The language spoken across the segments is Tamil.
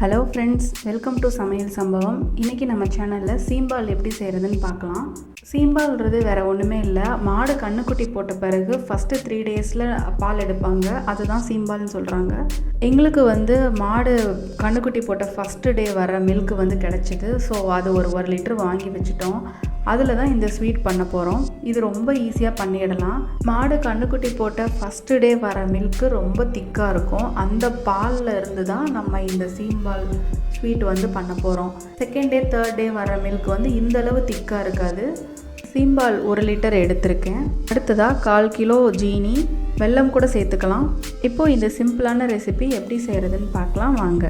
ஹலோ ஃப்ரெண்ட்ஸ், வெல்கம் டு சமையல் சம்பவம். இன்றைக்கி நம்ம சேனலில் சீம்பால் எப்படி செய்கிறதுன்னு பார்க்கலாம். சீம்பால்ன்றது வேறு ஒன்றுமே இல்லை. மாடு கன்றுக்குட்டி போட்ட பிறகு ஃபஸ்ட்டு 3 டேஸில் பால் எடுப்பாங்க. அதுதான் சீம்பால்னு சொல்கிறாங்க. எங்களுக்கு மாடு கன்றுக்குட்டி போட்ட ஃபஸ்ட்டு டே வர மில்க் கிடச்சிது. ஸோ அது ஒரு 1 லிட்டர் வாங்கி வச்சுட்டோம். அதில் தான் இந்த ஸ்வீட் பண்ண போகிறோம். இது ரொம்ப ஈஸியாக பண்ணிடலாம். மாடு கன்றுக்குட்டி போட்ட ஃபஸ்ட்டு டே வர மில்க்கு ரொம்ப திக்காக இருக்கும். அந்த பாலில் இருந்து தான் நம்ம இந்த சீம்பால் ஸ்வீட் பண்ண போகிறோம். செகண்ட் டே 3rd டே வர மில்க் இந்தளவு திக்காக இருக்காது. சீம்பால் 1 லிட்டர் எடுத்திருக்கேன். அடுத்ததாக 1/4 கிலோ ஜீனி, வெல்லம் கூட சேர்த்துக்கலாம். இப்போது இந்த சிம்பிளான ரெசிபி எப்படி செய்கிறதுன்னு பார்க்கலாம் வாங்க.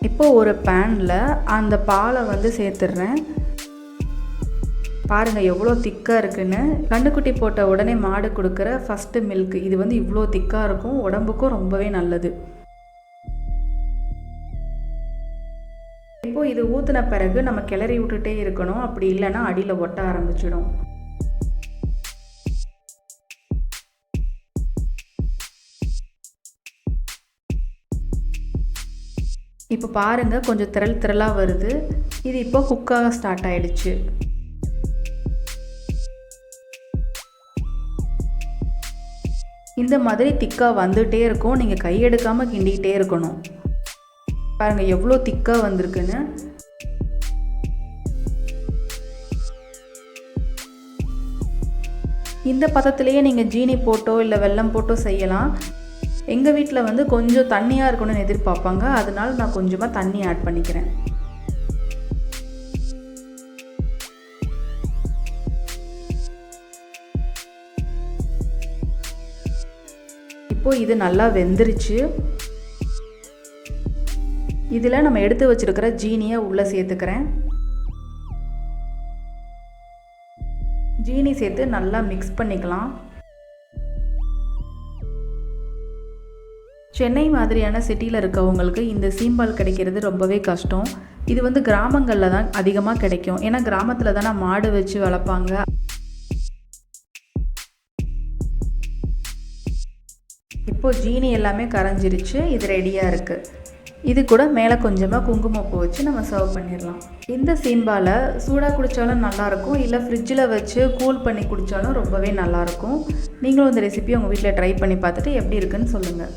இப்போது ஒரு பேனில் அந்த பாலை சேர்த்துடுறேன். பாருங்கள் எவ்வளோ திக்காக இருக்குன்னு. கன்றுக்குட்டி போட்ட உடனே மாடு கொடுக்குற ஃபஸ்ட்டு மில்க் இது இவ்வளோ திக்காக இருக்கும். உடம்புக்கும் ரொம்பவே நல்லது. இப்போது இது ஊற்றின பிறகு நம்ம கிளறி விட்டுட்டே இருக்கணும். அப்படி இல்லைன்னா அடியில் ஒட்ட ஆரம்பிச்சிடும். இப்போ பாருங்கள் கொஞ்சம் திரளாக வருது. இது இப்போ குக்காக ஸ்டார்ட் ஆகிடுச்சு. இந்த மாதிரி திக்காக வந்துகிட்டே இருக்கும். நீங்கள் கையெடுக்காமல் கிண்டிகிட்டே இருக்கணும். பாருங்கள் எவ்வளோ திக்காக வந்திருக்குன்னு. இந்த பதத்திலேயே நீங்கள் ஜீனி போட்டோ இல்லை வெல்லம் போட்டோ செய்யலாம். எங்கள் வீட்டில் கொஞ்சம் தண்ணியாக இருக்கணும்னு எதிர்பார்ப்பாங்க. அதனால நான் கொஞ்சமாக தண்ணி ஆட் பண்ணிக்கிறேன். இப்போது இது நல்லா வெந்துருச்சு. இதில் நம்ம எடுத்து வச்சிருக்கிற ஜீனியை உள்ளே சேர்த்துக்கிறேன். ஜீனி சேர்த்து நல்லா மிக்ஸ் பண்ணிக்கலாம். சென்னை மாதிரியான சிட்டியில் இருக்கவங்களுக்கு இந்த சீம்பால் கிடைக்கிறது ரொம்பவே கஷ்டம். இது கிராமங்களில் தான் அதிகமாக கிடைக்கும். ஏன்னா கிராமத்தில் தானே மாடு வச்சு வளர்ப்பாங்க. இப்போது ஜீனி எல்லாமே கரைஞ்சிருச்சு. இது ரெடியாக இருக்குது. இது கூட மேலே கொஞ்சமாக குங்குமப்பூ வச்சு நம்ம சர்வ் பண்ணிடலாம். இந்த சீம்பாலை சூடாக குடித்தாலும் நல்லாயிருக்கும். இல்லை ஃப்ரிட்ஜில் வச்சு கூல் பண்ணி குடித்தாலும் ரொம்பவே நல்லாயிருக்கும். நீங்களும் இந்த ரெசிபி உங்கள் வீட்டில் ட்ரை பண்ணி பார்த்துட்டு எப்படி இருக்குன்னு சொல்லுங்கள்.